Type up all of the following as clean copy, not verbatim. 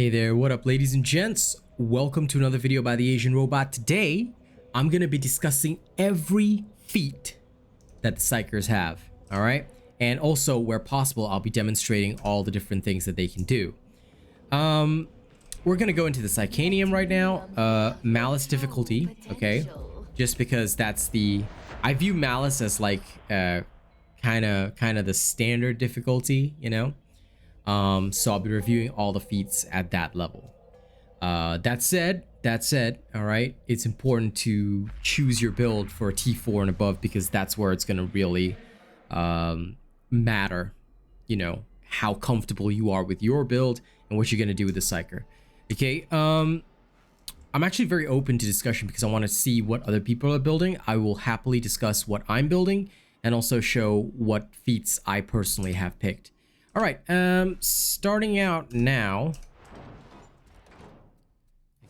Hey there, what up ladies and gents? Welcome to another video by the Asian Robot. Today, I'm going to be discussing every feat that the Psykers have, alright? And also, where possible, I'll be demonstrating all the different things that they can do. We're going to go into the Psychanium right now, Malice difficulty, okay? Just because that's the... I view Malice as like, kind of the standard difficulty, you know? So I'll be reviewing all the feats at that level. That said, all right, it's important to choose your build for a T4 and above because that's where it's going to really matter, you know, how comfortable you are with your build and what you're going to do with the Psyker. Okay, I'm actually very open to discussion because I want to see what other people are building. I will happily discuss what I'm building and also show what feats I personally have picked. All right, starting out now.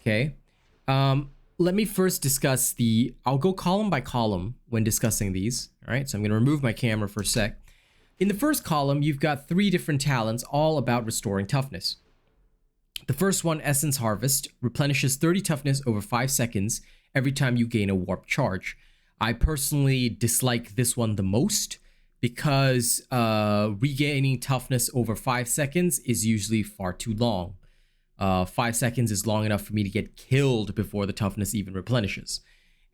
Okay, let me first discuss I'll go column by column when discussing these. All right, so I'm gonna remove my camera for a sec. In the first column, you've got 3 different talents, all about restoring toughness. The first one, Essence Harvest, replenishes 30 toughness over 5 seconds every time you gain a warp charge. I personally dislike this one the most, because regaining toughness over 5 seconds is usually far too long. 5 seconds is long enough for me to get killed before the toughness even replenishes.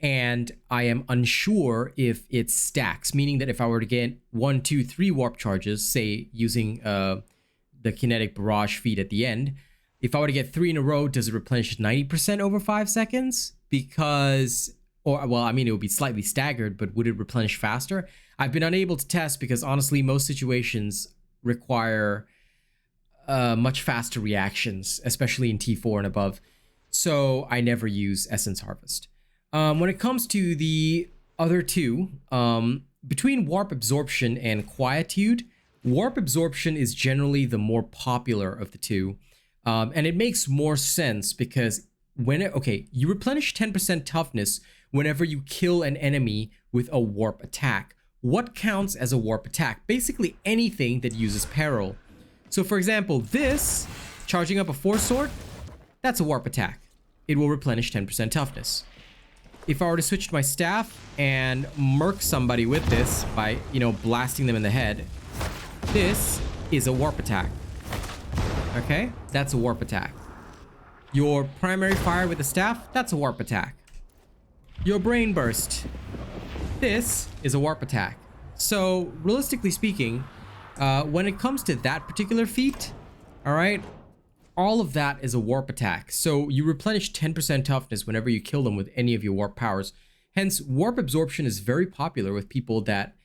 And I am unsure if it stacks, meaning that if I were to get 1, 2, 3 warp charges, say using the kinetic barrage feat at the end, if I were to get 3 in a row, does it replenish 90% over 5 seconds? Because, or well, I mean, it would be slightly staggered, but would it replenish faster? I've been unable to test because honestly, most situations require much faster reactions, especially in T4 and above. So I never use Essence Harvest. When it comes to the other 2, between Warp Absorption and Quietude, Warp Absorption is generally the more popular of the 2. And it makes more sense because you replenish 10% toughness whenever you kill an enemy with a warp attack. What counts as a warp attack? Basically anything that uses peril. So for example, this, charging up a Force Sword, that's a warp attack. It will replenish 10% toughness. If I were to switch to my staff and murk somebody with this by, you know, blasting them in the head, this is a warp attack. Okay, that's a warp attack. Your primary fire with the staff, that's a warp attack. Your brain burst, this is a warp attack. So realistically speaking, when it comes to that particular feat, all right, all of that is a warp attack. So you replenish 10% toughness whenever you kill them with any of your warp powers. Hence, warp absorption is very popular with people that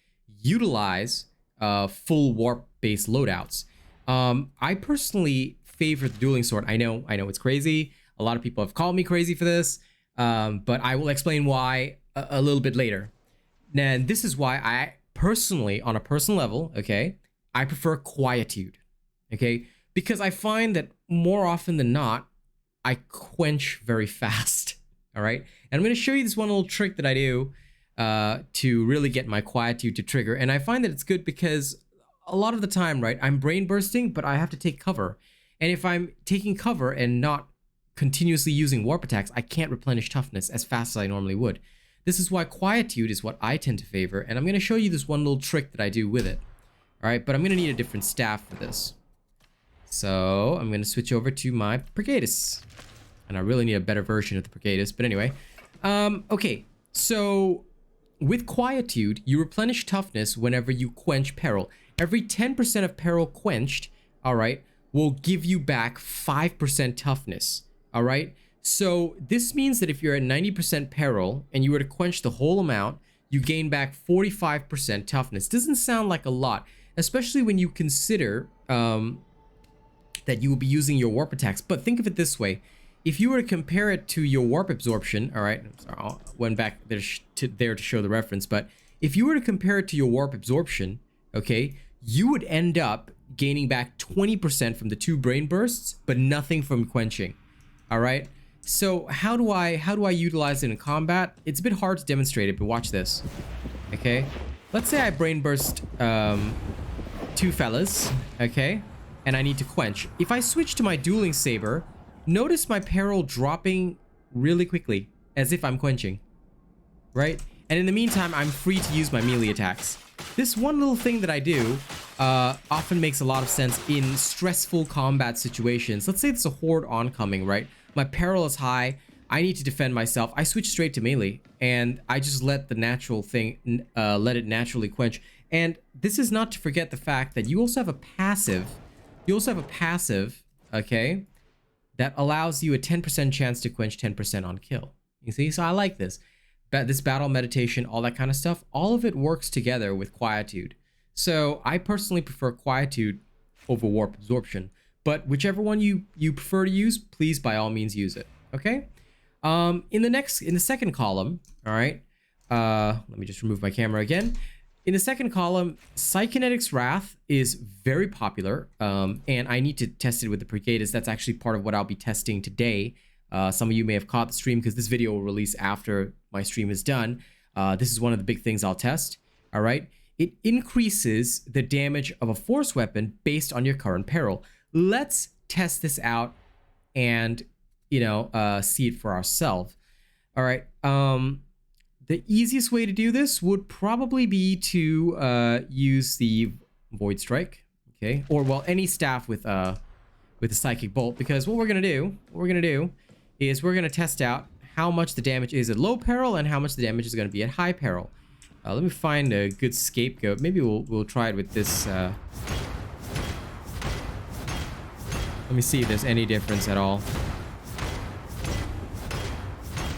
utilize full warp based loadouts. I personally favor the dueling sword. I know it's crazy. A lot of people have called me crazy for this, but I will explain why a little bit later. Now, this is why I personally, on a personal level, okay, I prefer Quietude, okay, because I find that more often than not, I quench very fast, all right? And I'm going to show you this one little trick that I do to really get my Quietude to trigger, and I find that it's good because a lot of the time, right, I'm brain bursting, but I have to take cover. And if I'm taking cover and not continuously using warp attacks, I can't replenish toughness as fast as I normally would. This is why Quietude is what I tend to favor, and I'm going to show you this one little trick that I do with it. Alright, but I'm going to need a different staff for this. So, I'm going to switch over to my Brigadus. And I really need a better version of the Brigadus, but anyway. Okay, so with Quietude, you replenish toughness whenever you quench peril. Every 10% of peril quenched, alright, will give you back 5% toughness, alright? So this means that if you're at 90% peril and you were to quench the whole amount, you gain back 45% toughness. Doesn't sound like a lot, especially when you consider that you will be using your warp attacks. But think of it this way. If you were to compare it to your warp absorption, alright, I went back there to show the reference, but if you were to compare it to your warp absorption, okay, you would end up gaining back 20% from the 2 brain bursts, but nothing from quenching, alright? So how do I utilize it in combat? It's a bit hard to demonstrate it, but watch this. Okay, let's say I brain burst 2 fellas. Okay, and I need to quench. If I switch to my dueling saber, notice my peril dropping really quickly, as if I'm quenching, right? And in the meantime, I'm free to use my melee attacks. This one little thing that I do often makes a lot of sense in stressful combat situations. Let's say it's a horde oncoming, right? My peril is high. I need to defend myself. I switch straight to melee, and I just let the natural thing, let it naturally quench. And this is not to forget the fact that you also have a passive. You also have a passive, okay, that allows you a 10% chance to quench 10% on kill. You see? So I like this. This battle meditation, all that kind of stuff, all of it works together with quietude. So I personally prefer quietude over warp absorption, but whichever one you prefer to use, please by all means use it. Okay. In the second column, all right. Let me just remove my camera again. In the second column, Psykinetic's Wrath is very popular, and I need to test it with the Brigadis. That's actually part of what I'll be testing today. Some of you may have caught the stream because this video will release after my stream is done. This is one of the big things I'll test. All right. It increases the damage of a force weapon based on your current peril. Let's test this out and, you know, see it for ourselves. All right. The easiest way to do this would probably be to use the Void Strike, okay, or well, any staff with a Psychic Bolt, because what we're gonna do is we're gonna test out how much the damage is at low peril and how much the damage is gonna be at high peril. Let me find a good scapegoat. Maybe we'll try it with this. Let me see if there's any difference at all.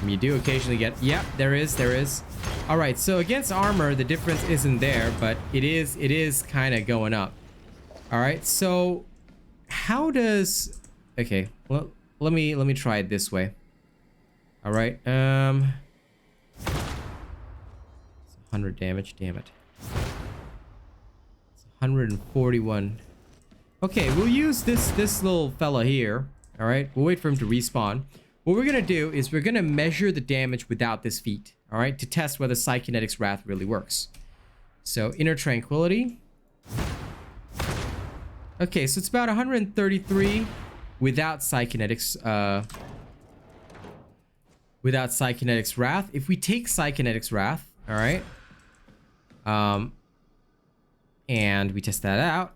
You do occasionally get, yep, there is. All right, so against armor, the difference isn't there, but it is kind of going up. All right, so how does, okay, well, let me try it this way. All right, it's 100 damage, damn it. It's 141. Okay, we'll use this little fella here. All right, we'll wait for him to respawn. What we're going to do is we're going to measure the damage without this feat, all right, to test whether Psykinetic's Wrath really works. So, Inner Tranquility. Okay, so it's about 133 without Psykinetic's Wrath. If we take Psykinetic's Wrath, all right, and we test that out.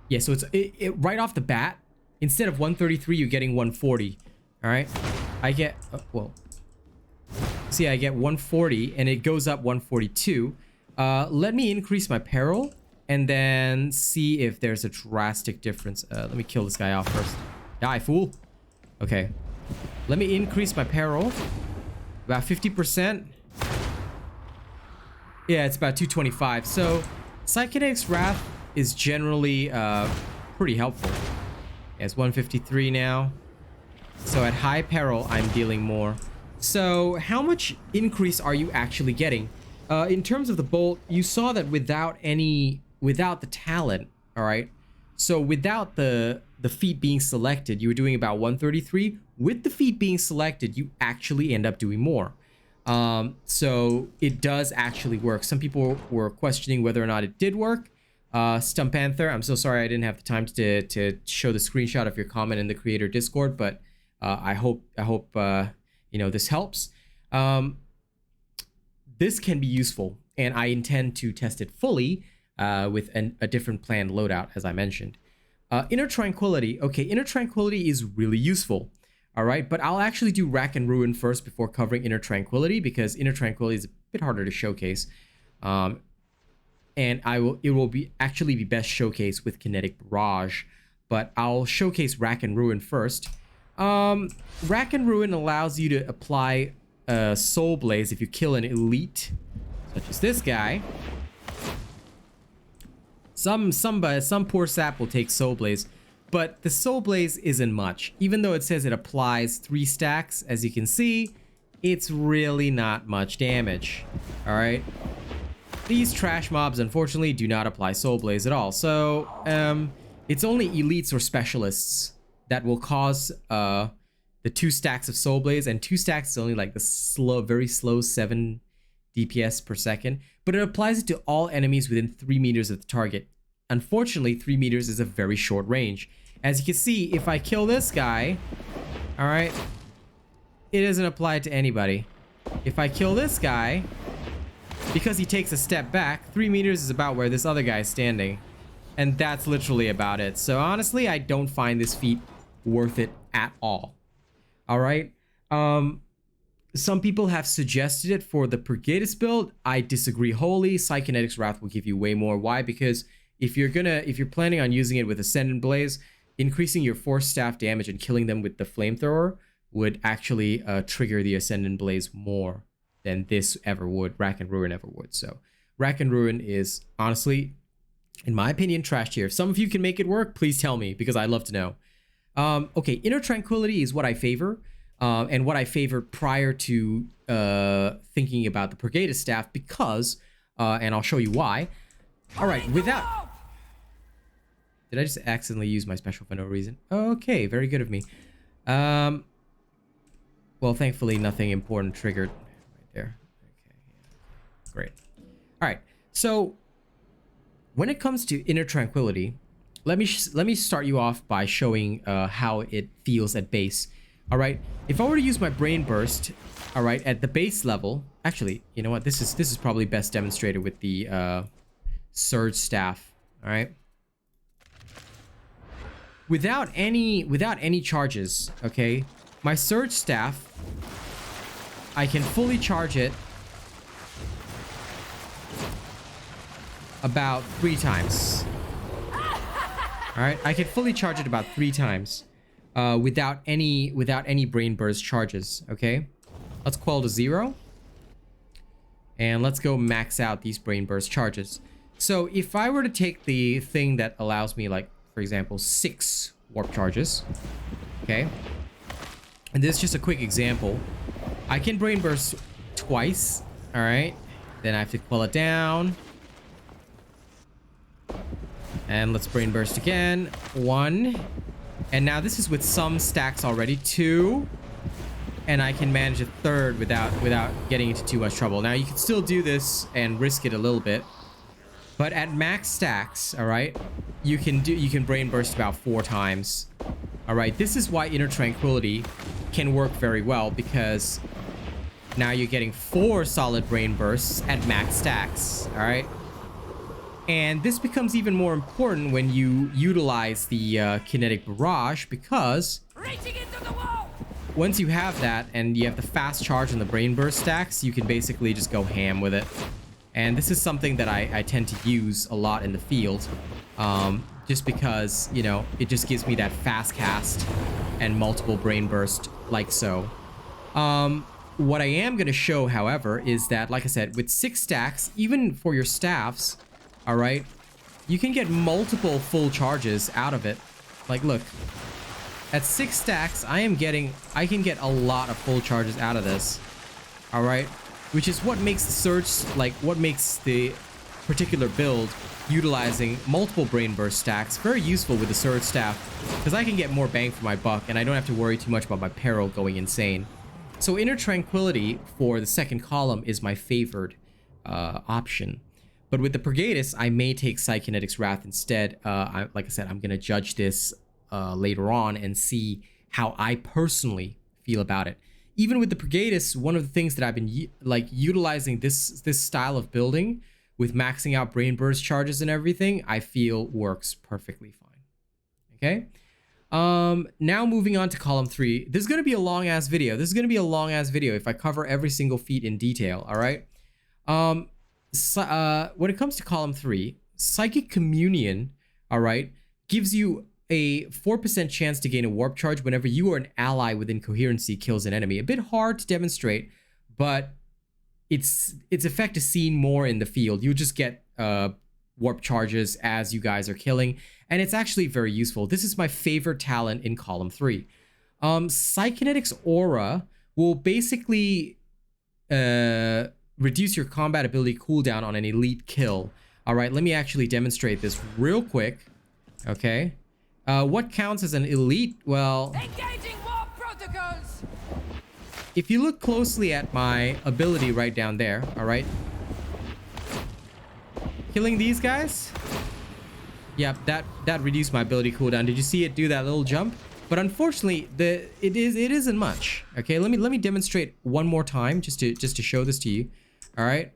Yeah, so it's right off the bat. Instead of 133, you're getting 140. All right. I get, well, see, I get 140 and it goes up 142. Let me increase my peril and then see if there's a drastic difference. Let me kill this guy off first. Die, fool. Okay. Let me increase my peril. About 50%. Yeah, it's about 225. So, Psykinetic's Wrath is generally pretty helpful. Yeah, it's 153 now. So at high peril, I'm dealing more. So how much increase are you actually getting? In terms of the bolt, you saw that without the talent, all right? So without the feat being selected, you were doing about 133. With the feat being selected, you actually end up doing more. So it does actually work. Some people were questioning whether or not it did work. Sturmpanther, I'm so sorry I didn't have the time to show the screenshot of your comment in the creator Discord, but I hope you know this helps. This can be useful, and I intend to test it fully with a different planned loadout, as I mentioned. Inner Tranquility. Okay, Inner Tranquility is really useful. All right, but I'll actually do Rack and Ruin first before covering Inner Tranquility, because Inner Tranquility is a bit harder to showcase. And it will actually be best showcased with Kinetic Barrage, but I'll showcase Rack and Ruin first. Rack and Ruin allows you to apply Soul Blaze if you kill an elite, such as this guy. Some poor sap will take Soul Blaze, but the Soul Blaze isn't much. Even though it says it applies 3 stacks, as you can see, it's really not much damage. All right. These trash mobs, unfortunately, do not apply Soul Blaze at all. So, it's only elites or specialists that will cause the 2 stacks of Soul Blaze, and 2 stacks is only like the very slow 7 DPS per second. But it applies it to all enemies within 3 meters of the target. unfortunately 3 meters is a very short range. As you can see, if I kill this guy, all right, it doesn't apply to anybody. If I kill this guy, because he takes a step back, 3 meters is about where this other guy is standing. And that's literally about it. So honestly, I don't find this feat worth it at all. All right. Some people have suggested it for the Brigadist build. I disagree wholly. Psykinetic's Wrath will give you way more. Why? Because if you're planning on using it with Ascendant Blaze, increasing your force staff damage and killing them with the flamethrower would actually trigger the Ascendant Blaze more than this ever would, Rack and Ruin ever would. So Rack and Ruin is honestly, in my opinion, trash tier. If some of you can make it work, please tell me, because I'd love to know. Okay, Inner Tranquility is what I favor, and what I favored prior to thinking about the Brigadist staff, because, and I'll show you why. All right, without... Did I just accidentally use my special for no reason? Okay, very good of me. Well, thankfully, nothing important triggered right there. Okay, yeah. Great. All right, so when it comes to Inner Tranquility, let me start you off by showing how it feels at base. All right, if I were to use my Brain Burst, all right, at the base level, actually, you know what? This is probably best demonstrated with the Surge Staff. All right. Without any charges, okay, my Surge Staff, I can fully charge it about 3 times. All right, I can fully charge it about 3 times without any Brain Burst charges. Okay, let's quell to 0, and let's go max out these Brain Burst charges. So if I were to take the thing that allows me, like, for example, 6 warp charges, okay, and this is just a quick example, I can Brain Burst twice, all right, then I have to quell it down, and let's Brain Burst again, 1, and now this is with some stacks already, 2, and I can manage a 3rd without getting into too much trouble. Now you can still do this and risk it a little bit, but at max stacks, all right, you can Brain Burst about 4 times. All right, this is why Inner Tranquility can work very well, because now you're getting 4 solid Brain Bursts at max stacks. All right, and this becomes even more important when you utilize the Kinetic Barrage, because once you have that and you have the fast charge and the Brain Burst stacks, you can basically just go ham with it. And this is something that I tend to use a lot in the field, just because, you know, it just gives me that fast cast and multiple Brain Burst like so. What I am going to show, however, is that, like I said, with 6 stacks, even for your staffs, all right, you can get multiple full charges out of it. Like, look, at 6 stacks, I can get a lot of full charges out of this, all right? Which is what makes the Surge, like, what makes the particular build utilizing multiple Brain Burst stacks very useful with the Surge Staff, because I can get more bang for my buck and I don't have to worry too much about my peril going insane. So Inner Tranquility for the second column is my favored option. But with the Brigadist, I may take Psykinetic's Wrath instead. Like I said, I'm going to judge this later on and see how I personally feel about it. Even with the Brigadist, one of the things that I've been utilizing this style of building with maxing out Brain Burst charges and everything, I feel works perfectly fine. Okay. Now moving on to column 3. This is going to be a long ass video. If I cover every single feat in detail. All right. When it comes to column 3, Psychic Communion, all right, gives you a 4% chance to gain a warp charge whenever you or an ally within coherency kills an enemy. A bit hard to demonstrate, but its effect is seen more in the field. You just get warp charges as you guys are killing, and it's actually very useful. This is my favorite talent in column 3. Psykinetic's Aura will basically reduce your combat ability cooldown on an elite kill. All right, let me actually demonstrate this real quick. Okay. What counts as an elite? Well, engaging warp protocols. If you look closely at my ability right down there, all right, killing these guys, Yep, that reduced my ability cooldown. Did you see it do that little jump? But unfortunately, it isn't much. Okay, let me demonstrate one more time just to show this to you. All right.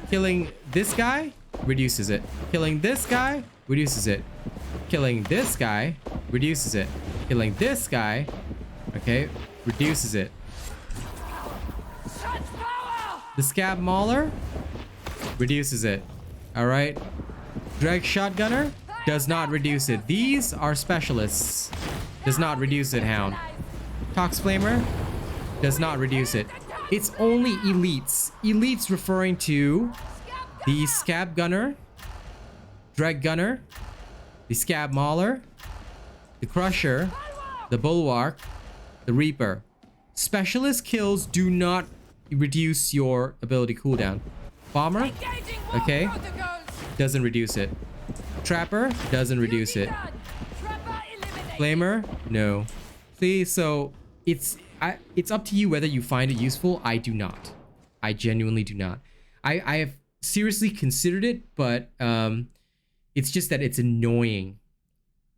Killing this guy reduces it. Killing this guy reduces it. Killing this guy reduces it. Killing this guy, okay, reduces it. The Scab Mauler reduces it. All right. Drag Shotgunner does not reduce it. These are specialists. Does not reduce it, Hound. Tox Flamer does not reduce it. It's only elites. Elites referring to the Scab Gunner, Drag Gunner, the Scab Mauler, the Crusher, the Bulwark, the Reaper. Specialist kills do not reduce your ability cooldown. Bomber, okay, doesn't reduce it. Trapper doesn't reduce it. Flamer, no. See, so it's up to you whether you find it useful. I do not. I genuinely do not. I have seriously considered it, but it's just that it's annoying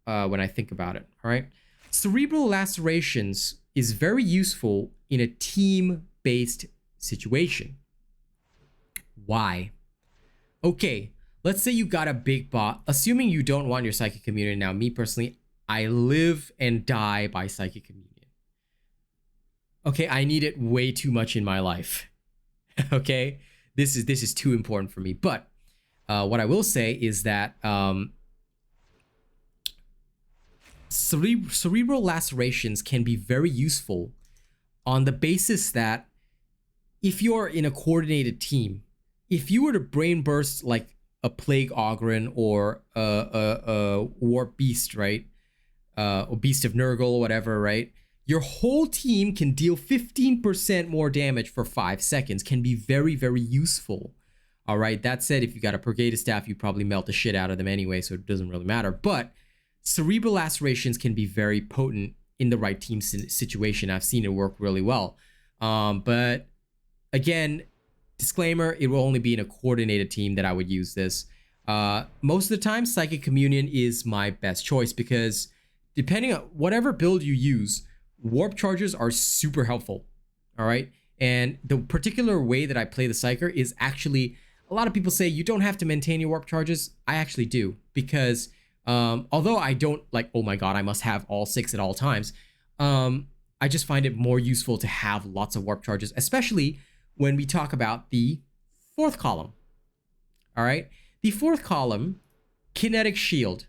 when I think about it. All right. Cerebral lacerations is very useful in a team-based situation. Why? Okay, let's say you got a big bot. Assuming you don't want your psychic communion. Now, me personally, I live and die by psychic communion. Okay, I need it way too much in my life. Okay, this is too important for me. But what I will say is that cerebral lacerations can be very useful on the basis that if you're in a coordinated team, if you were to brain burst like a Plague Ogren or a Warp Beast, right? Or Beast of Nurgle or whatever, right? Your whole team can deal 15% more damage for 5 seconds. Can be very, very useful. All right. That said, if you got a Brigade of Staff, you probably melt the shit out of them anyway, so it doesn't really matter. But cerebral lacerations can be very potent in the right team situation. I've seen it work really well. But again, disclaimer, it will only be in a coordinated team that I would use this. Most of the time, Psychic Communion is my best choice because depending on whatever build you use, warp charges are super helpful. All right. And the particular way that I play the Psyker is actually, a lot of people say you don't have to maintain your warp charges. I actually do, because although I don't like, oh my God, I must have all 6 at all times. I just find it more useful to have lots of warp charges, especially when we talk about the 4th column. All right. The 4th column, Kinetic Shield.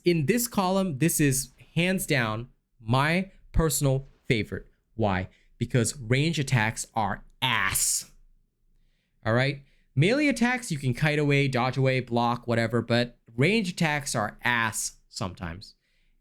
In this column, this is hands down my personal favorite. Why? Because range attacks are ass. All right. Melee attacks, you can kite away, dodge away, block, whatever, but range attacks are ass sometimes.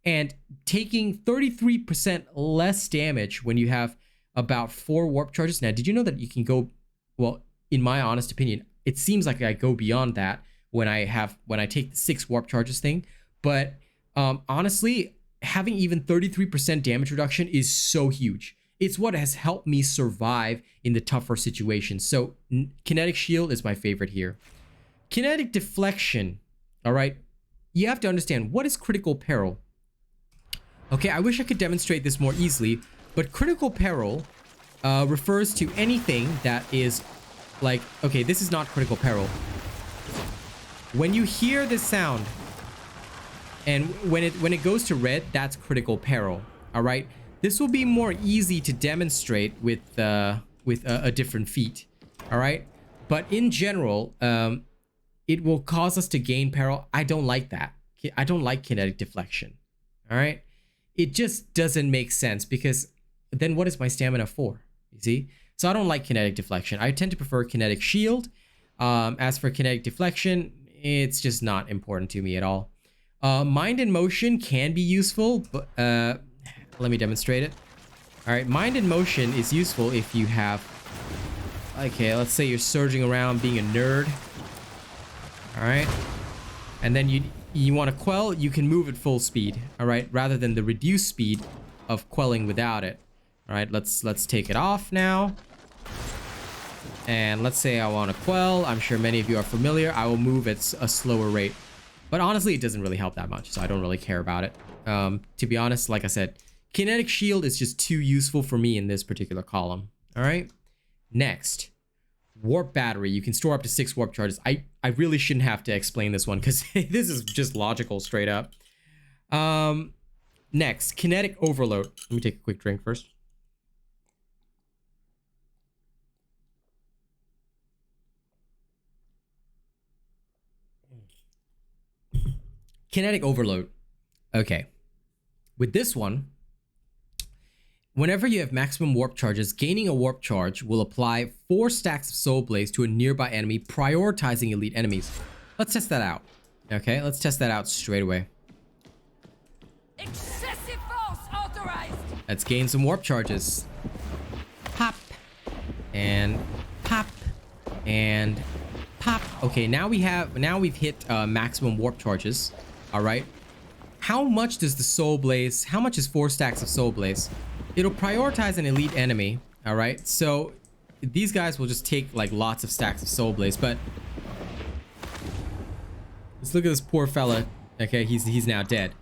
And taking 33% less damage when you have about 4 warp charges. Now, did you know that you can go, well, in my honest opinion, it seems like I go beyond that when I take the 6 warp charges thing. But honestly, having even 33% damage reduction is so huge. It's what has helped me survive in the tougher situations. So Kinetic Shield is my favorite here. Kinetic Deflection. All right. You have to understand, what is Critical Peril? Okay, I wish I could demonstrate this more easily, but Critical Peril refers to anything that is like, okay, this is not Critical Peril. When you hear this sound, and when it goes to red, that's Critical Peril. All right. This will be more easy to demonstrate with a different feat. All right. But in general, it will cause us to gain peril. I don't like that. I don't like Kinetic Deflection. All right. It just doesn't make sense, because then what is my stamina for? You see? So I don't like Kinetic Deflection. I tend to prefer Kinetic Shield. As for Kinetic Deflection, it's just not important to me at all. Mind in Motion can be useful, but let me demonstrate it. All right, Mind in Motion is useful if you have, okay, let's say you're surging around being a nerd. All right, and then you want to quell, you can move at full speed. All right, rather than the reduced speed of quelling without it. All right, let's take it off now. And let's say I want to quell. I'm sure many of you are familiar. I will move at a slower rate. But honestly, it doesn't really help that much, so I don't really care about it. To be honest, like I said, kinetic shield is just too useful for me in this particular column. All right. Next, warp battery. You can store up to 6 warp charges. I really shouldn't have to explain this one because this is just logical straight up. Next, kinetic overload. Let me take a quick drink first. Kinetic overload. Okay. With this one, whenever you have maximum warp charges, gaining a warp charge will apply 4 stacks of soul blaze to a nearby enemy, prioritizing elite enemies. Let's test that out. Okay, let's test that out straight away. Excessive force authorized. Let's gain some warp charges. Pop. And pop. And pop. Okay, now we've hit maximum warp charges. All right. How much does the soul blaze? How much is 4 stacks of soul blaze? It'll prioritize an elite enemy. All right. So these guys will just take like lots of stacks of soul blaze, but let's look at this poor fella. Okay, he's now dead.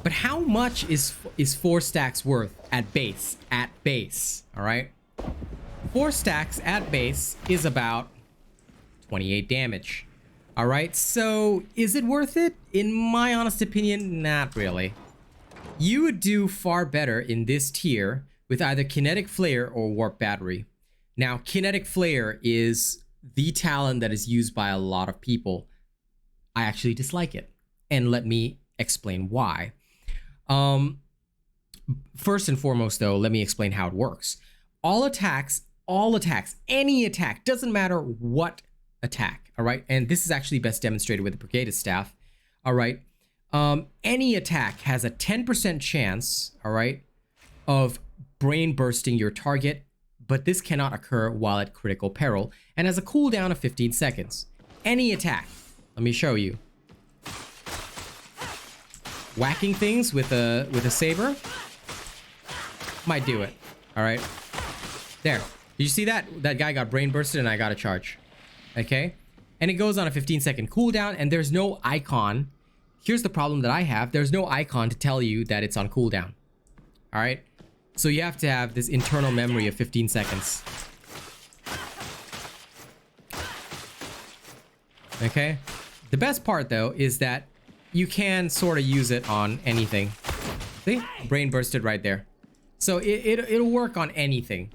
But how much is 4 stacks worth at base? At base. All right. 4 stacks at base is about 28 damage. All right, so is it worth it? In my honest opinion, not really. You would do far better in this tier with either kinetic flare or warp battery. Now, kinetic flare is the talent that is used by a lot of people. I actually dislike it, and let me explain why. First and foremost, though, let me explain how it works. All attacks, any attack, doesn't matter what attack, all right? And this is actually best demonstrated with the Brigadist staff, all right? Any attack has a 10% chance, all right, of brain bursting your target, but this cannot occur while at critical peril and has a cooldown of 15 seconds. Any attack. Let me show you. Whacking things with a saber might do it, all right? There. Did you see that? That guy got brain bursted and I got a charge. Okay, and it goes on a 15-second cooldown, and there's no icon. Here's the problem that I have. There's no icon to tell you that it's on cooldown. All right, so you have to have this internal memory of 15 seconds. Okay, the best part though is that you can sort of use it on anything. See, brain bursted right there. So it'll work on anything.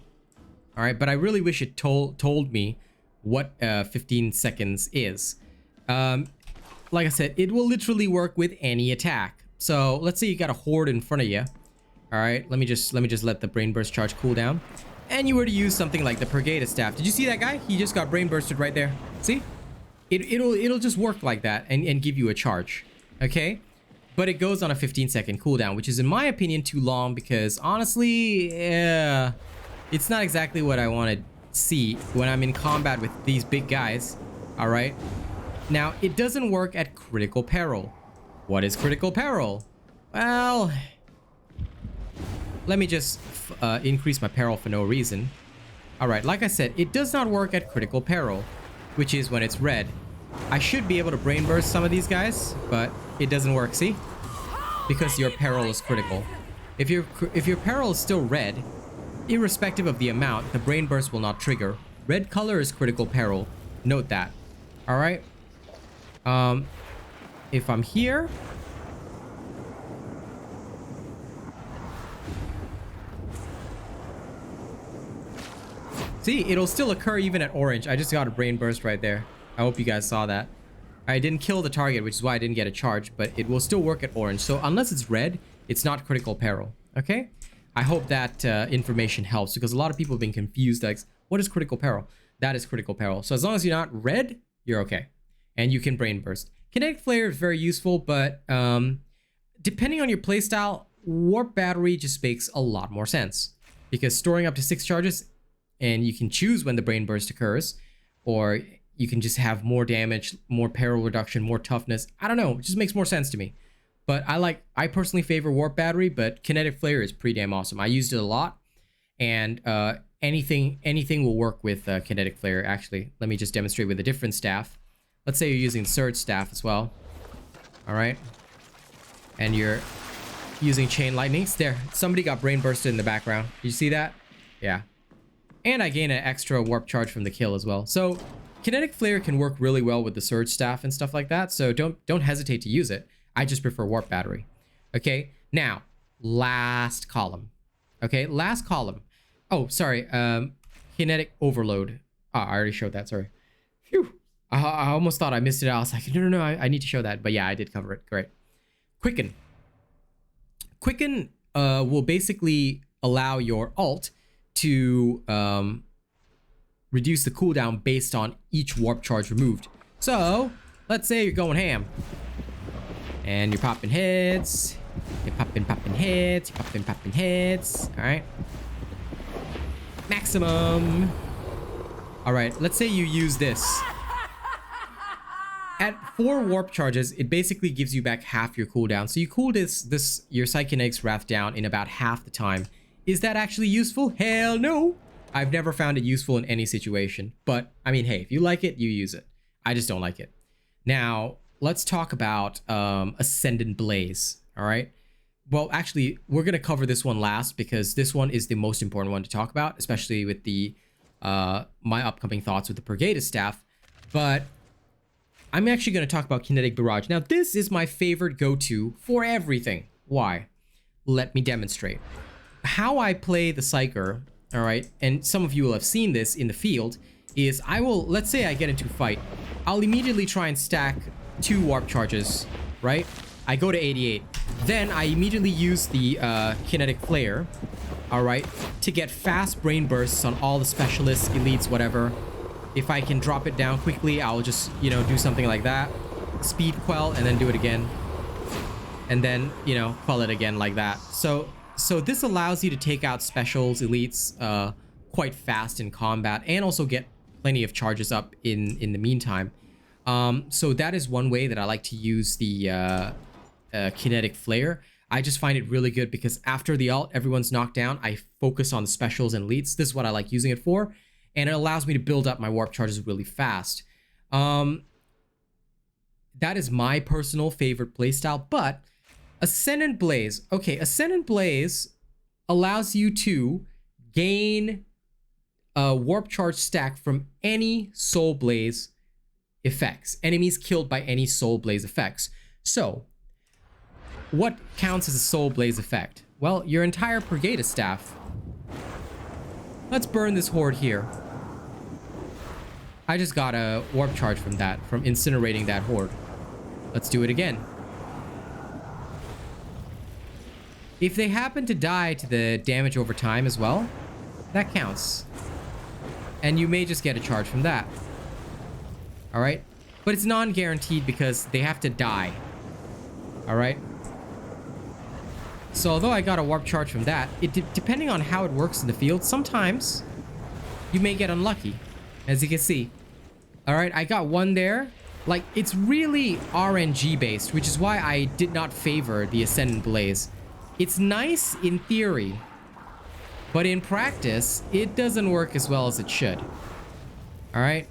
All right, but I really wish it told me what 15 seconds is. Like I said, it will literally work with any attack. So let's say you got a horde in front of you. All right, let me just let the brain burst charge cool down. And you were to use something like the Brigadist staff. Did you see that guy? He just got brain bursted right there. See? It'll just work like that and give you a charge. Okay? But it goes on a 15-second cooldown, which is in my opinion too long because honestly, it's not exactly what I want to see when I'm in combat with these big guys. All right, now it doesn't work at critical peril. What is critical peril? Well, let me just increase my peril for no reason. All right, like I said, it does not work at critical peril, which is when it's red. I should be able to brain burst some of these guys, but it doesn't work. See, because your peril is critical. If your peril is still red, irrespective of the amount, the brain burst will not trigger. Red color is critical peril. Note that. All right. If I'm here, see, it'll still occur even at orange. I just got a brain burst right there. I hope you guys saw that. I didn't kill the target, which is why I didn't get a charge, but it will still work at orange. So unless it's red, it's not critical peril. Okay. I hope that information helps because a lot of people have been confused. Like, what is critical peril? That is critical peril. So as long as you're not red, you're okay. And you can brain burst. Kinetic flare is very useful, but depending on your playstyle, warp battery just makes a lot more sense. Because storing up to 6 charges, and you can choose when the brain burst occurs, or you can just have more damage, more peril reduction, more toughness. I don't know, it just makes more sense to me. But I personally favor warp battery, but kinetic flare is pretty damn awesome. I used it a lot, and anything will work with kinetic flare. Actually, let me just demonstrate with a different staff. Let's say you're using surge staff as well. All right, and you're using chain lightnings. There, somebody got brain bursted in the background. Did you see that? Yeah. And I gain an extra warp charge from the kill as well. So kinetic flare can work really well with the surge staff and stuff like that. So don't hesitate to use it. I just prefer warp battery. Okay, now last column. Okay, last column. Oh, sorry. Kinetic overload. Oh, I already showed that. Sorry. Phew. I almost thought I missed it. I was like, no. I need to show that. But yeah, I did cover it. Great. Quicken. Quicken will basically allow your alt to reduce the cooldown based on each warp charge removed. So let's say you're going ham. And you're popping heads. You're popping heads. You're popping heads. All right. Maximum. All right, let's say you use this. At 4 warp charges, it basically gives you back half your cooldown. So you cool your Psychinetic's Wrath down in about half the time. Is that actually useful? Hell no. I've never found it useful in any situation. But, I mean, hey, if you like it, you use it. I just don't like it. Now, let's talk about Ascendant Blaze, all right? Well, actually, we're going to cover this one last because this one is the most important one to talk about, especially with the my upcoming thoughts with the Purgatus staff. But I'm actually going to talk about Kinetic Barrage. Now, this is my favorite go-to for everything. Why? Let me demonstrate. How I play the Psyker, all right, and some of you will have seen this in the field, is I will, let's say I get into a fight, I'll immediately try and stack 2 warp charges, right? I go to 88. Then I immediately use the kinetic flare, all right, to get fast brain bursts on all the specialists, elites, whatever. If I can drop it down quickly, I'll just, you know, do something like that. Speed quell and then do it again. And then, you know, quell it again like that. So this allows you to take out specials, elites, quite fast in combat and also get plenty of charges up in the meantime. So that is one way that I like to use the kinetic flare. I just find it really good because after the ult, everyone's knocked down. I focus on the specials and elites. This is what I like using it for. And it allows me to build up my warp charges really fast. That is my personal favorite playstyle. But Ascendant Blaze. Okay, Ascendant Blaze allows you to gain a warp charge stack from any Soul Blaze effects. Enemies killed by any Soul Blaze effects. So, what counts as a Soul Blaze effect? Well, your entire Purgatus staff. Let's burn this horde here. I just got a warp charge from that, from incinerating that horde. Let's do it again. If they happen to die to the damage over time as well, that counts. And you may just get a charge from that. Alright? But it's non-guaranteed because they have to die. Alright? So although I got a warp charge from that, depending on how it works in the field, sometimes you may get unlucky, as you can see. Alright, I got one there. Like, it's really RNG based, which is why I did not favor the Ascendant Blaze. It's nice in theory, but in practice, it doesn't work as well as it should. Alright?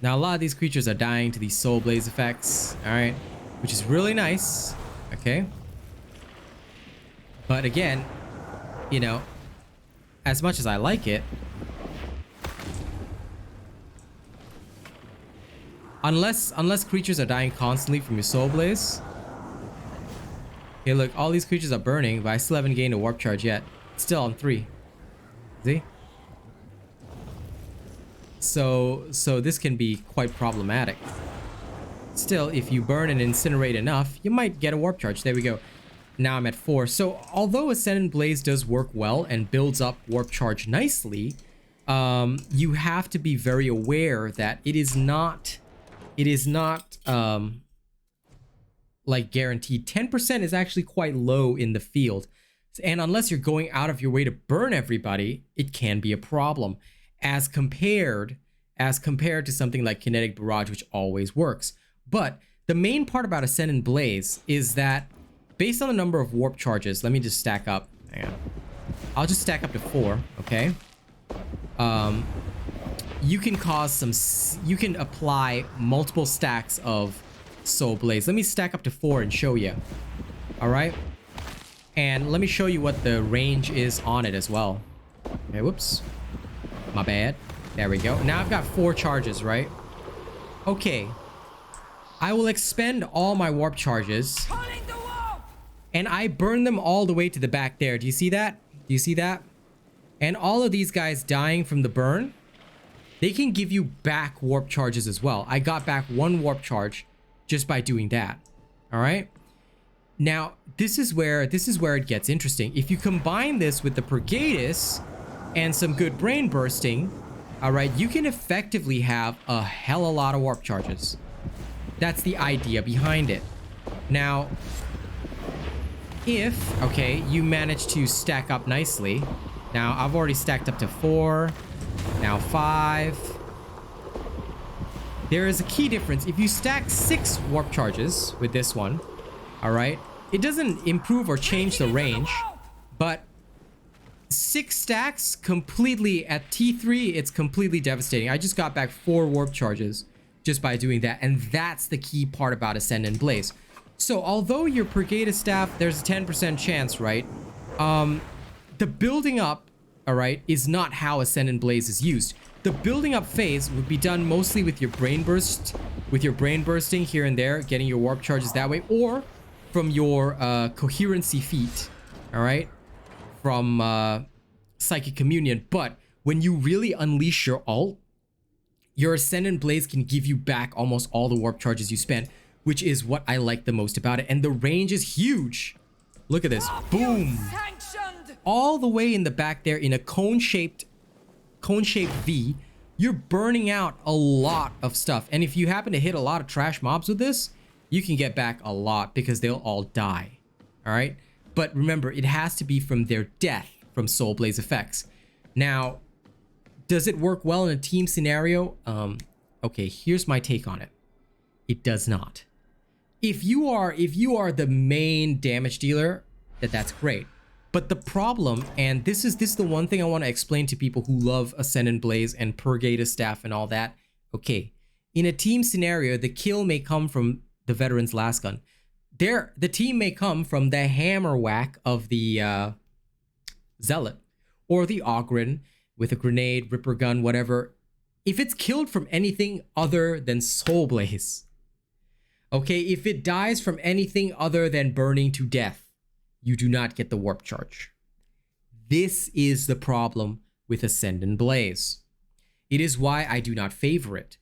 Now, a lot of these creatures are dying to these Soul Blaze effects, alright? Which is really nice, okay? But again, you know, as much as I like it, unless creatures are dying constantly from your Soul Blaze. Okay, look, all these creatures are burning, but I still haven't gained a warp charge yet. Still on 3. See? So this can be quite problematic. Still, if you burn and incinerate enough, you might get a warp charge. There we go. Now I'm at 4. So although Ascendant Blaze does work well and builds up warp charge nicely, you have to be very aware that it is not like guaranteed. 10% is actually quite low in the field. And unless you're going out of your way to burn everybody, it can be a problem. As compared to something like Kinetic Barrage, which always works. But the main part about Ascendant Blaze is that based on the number of warp charges, let me just stack up. Hang on. I'll just stack up to 4, okay? You can cause some... You can apply multiple stacks of Soul Blaze. Let me stack up to 4 and show you. Alright? And let me show you what the range is on it as well. Okay, whoops. My bad. There we go. Now I've got 4 charges, right? Okay. I will expend all my warp charges. And I burn them all the way to the back there. Do you see that? Do you see that? And all of these guys dying from the burn, they can give you back warp charges as well. I got back 1 warp charge just by doing that. All right? Now, this is where it gets interesting. If you combine this with the Purgatus and some good brain bursting, all right, you can effectively have a hell of a lot of warp charges. That's the idea behind it. Now, if, okay, you manage to stack up nicely. Now, I've already stacked up to 4. Now 5. There is a key difference. If you stack 6 warp charges with this one, all right, it doesn't improve or change the range, but 6 stacks completely at T3, it's completely devastating. I just got back 4 warp charges just by doing that, and that's the key part about Ascendant Blaze. So although your Purgatus staff, there's a 10% chance, right? The building up, all right, is not how Ascendant Blaze is used. The building up phase would be done mostly with your brain burst, with your brain bursting here and there, getting your warp charges that way, or from your coherency feat, all right, from Psychic Communion. But when you really unleash your ult, your Ascendant Blaze can give you back almost all the warp charges you spent, which is what I like the most about it. And the range is huge. Look at this. Boom. All the way in the back there in a cone-shaped V, you're burning out a lot of stuff. And if you happen to hit a lot of trash mobs with this, you can get back a lot because they'll all die. All right? But remember, it has to be from their death from Soul Blaze effects. Now, does it work well in a team scenario? Okay, here's my take on it. It does not. If you are the main damage dealer, that's great. But the problem, and this is the one thing I want to explain to people who love Ascendant Blaze and Purgatus staff and all that. Okay, in a team scenario, the kill may come from the veteran's last gun. The team may come from the hammer whack of the Zealot or the Ogren with a grenade, ripper gun, whatever. If it's killed from anything other than Soul Blaze, okay, if it dies from anything other than burning to death, you do not get the warp charge. This is the problem with Ascendant Blaze. It is why I do not favor it.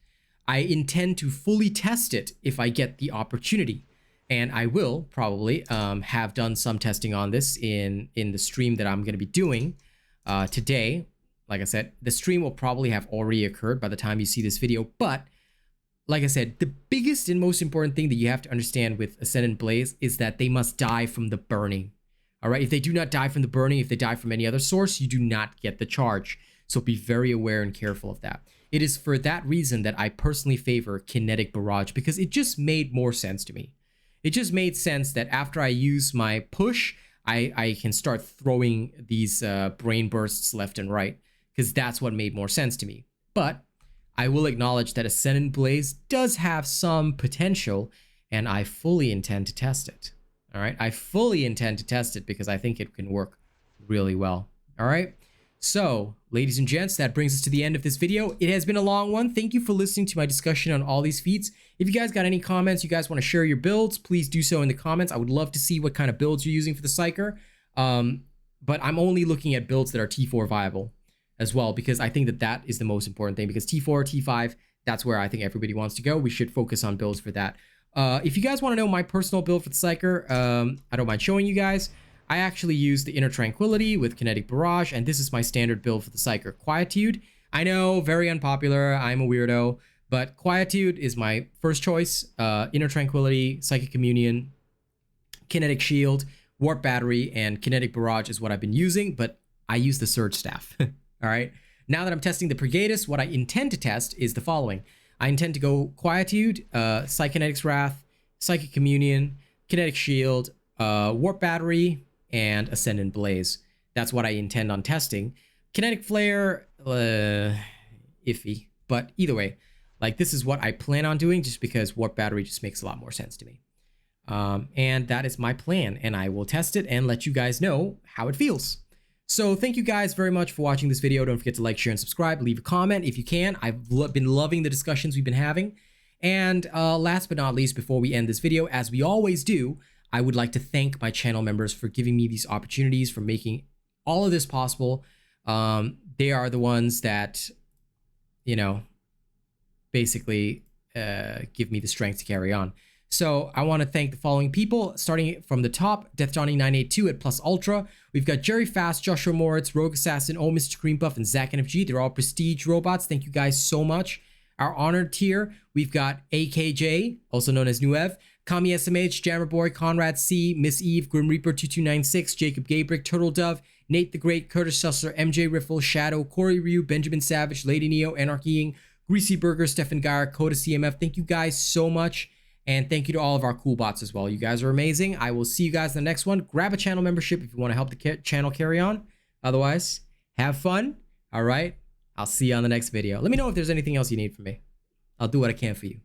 I intend to fully test it if I get the opportunity. And I will probably have done some testing on this in the stream that I'm going to be doing today. Like I said, the stream will probably have already occurred by the time you see this video. But like I said, the biggest and most important thing that you have to understand with Ascendant Blaze is that they must die from the burning. All right, if they do not die from the burning, if they die from any other source, you do not get the charge. So be very aware and careful of that. It is for that reason that I personally favor Kinetic Barrage, because it just made more sense to me. It just made sense that after I use my push, I can start throwing these brain bursts left and right, because that's what made more sense to me. But I will acknowledge that Ascendant Blaze does have some potential, and I fully intend to test it. All right, I fully intend to test it because I think it can work really well. All right, so ladies and gents, that brings us to the end of this video. It has been a long one. Thank you for listening to my discussion on all these feats. If you guys got any comments, you guys want to share your builds, please do so in the comments. I would love to see what kind of builds you're using for the Psyker. But I'm only looking at builds that are T4 viable as well, because I think that is the most important thing, because T4, T5, that's where I think everybody wants to go. We should focus on builds for that. If you guys want to know my personal build for the Psyker, I don't mind showing you guys. I actually use the Inner Tranquility with Kinetic Barrage, and this is my standard build for the Psyker. Quietude, I know, very unpopular, I'm a weirdo, but Quietude is my first choice. Inner Tranquility, Psychic Communion, Kinetic Shield, Warp Battery, and Kinetic Barrage is what I've been using, but I use the Surge Staff. All right, now that I'm testing the Purgatus, what I intend to test is the following. I intend to go Quietude, Psykinetic's Wrath, Psychic Communion, Kinetic Shield, Warp Battery, and Ascendant Blaze. That's what I intend on testing. Kinetic flare, iffy. But either way, like this is what I plan on doing just because warp battery just makes a lot more sense to me. And that is my plan, and I will test it and let you guys know how it feels. So thank you guys very much for watching this video. Don't forget to like, share, and subscribe. Leave a comment if you can. I've been loving the discussions we've been having. And last but not least, before we end this video, as we always do, I would like to thank my channel members for giving me these opportunities, for making all of this possible. They are the ones that, you know, basically give me the strength to carry on. So I want to thank the following people, starting from the top: Death Johnny 982 at Plus Ultra. We've got Jerry Fast, Joshua Moritz, Rogue Assassin, Oh Mr. Cream Puff, and Zach NFG. They're all prestige robots. Thank you guys so much. Our honored tier, we've got AKJ, also known as Nuev, Kami SMH, Jammer Boy, Conrad C, Miss Eve, Grim Reaper 2296, Jacob Gabrick, Turtle Dove, Nate the Great, Curtis Sussler, MjRiffle, Shadow, Corey Ryu, Benjamin Savage, Lady Neo, Anarchying, Greasy Burger, Stefan Geyer, Coda CMF. Thank you guys so much. And thank you to all of our cool bots as well. You guys are amazing. I will see you guys in the next one. Grab a channel membership if you want to help the channel carry on. Otherwise, have fun. All right. I'll see you on the next video. Let me know if there's anything else you need from me. I'll do what I can for you.